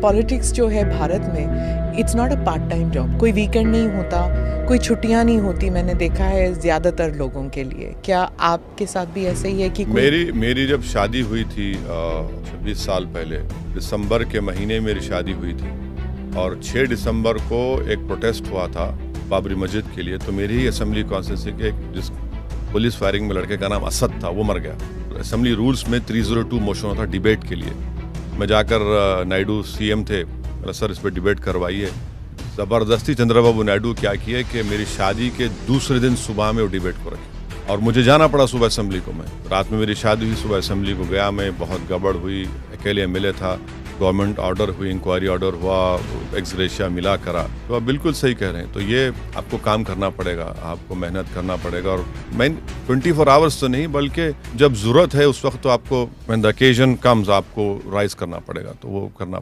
Politics जो है भारत में, it's not a part time job. कोई वीकेंड नहीं होता, कोई छुट्टियां नहीं होती, मैंने देखा है ज़्यादातर लोगों के लिए। क्या आपके साथ भी ऐसे ही है कि मेरी जब शादी हुई थी 26 साल पहले, दिसंबर के महीने मेरी शादी हुई थी और 6 दिसंबर को एक प्रोटेस्ट हुआ था बाबरी मस्जिद के लिए। तो मेरी ही असेंबली कॉन्स्टिट्यूंसी के जिस पुलिस फायरिंग में लड़के का नाम असद था, वो मर गया। असेंबली रूल्स में 302 मोशन होता डिबेट के लिए। मैं जाकर नायडू सीएम थे, बोला सर इस पर डिबेट करवाइए। ज़बरदस्ती चंद्रबाबू नायडू क्या किए कि मेरी शादी के दूसरे दिन सुबह में वो डिबेट को रखे और मुझे जाना पड़ा सुबह असेंबली को। मैं रात में मेरी शादी हुई, सुबह असेंबली को गया मैं, बहुत गड़बड़ हुई, अकेले एमएलए था, गवर्नमेंट ऑर्डर हुई, इंक्वायरी ऑर्डर हुआ, एक्स ग्रेशिया मिला करा। तो आप बिल्कुल सही कह रहे हैं। तो ये आपको काम करना पड़ेगा, आपको मेहनत करना पड़ेगा। और मैं 24 आवर्स तो नहीं, बल्कि जब ज़रूरत है उस वक्त तो आपको व्हेन द ओकेजन कम्स आपको राइज करना पड़ेगा, तो वो करना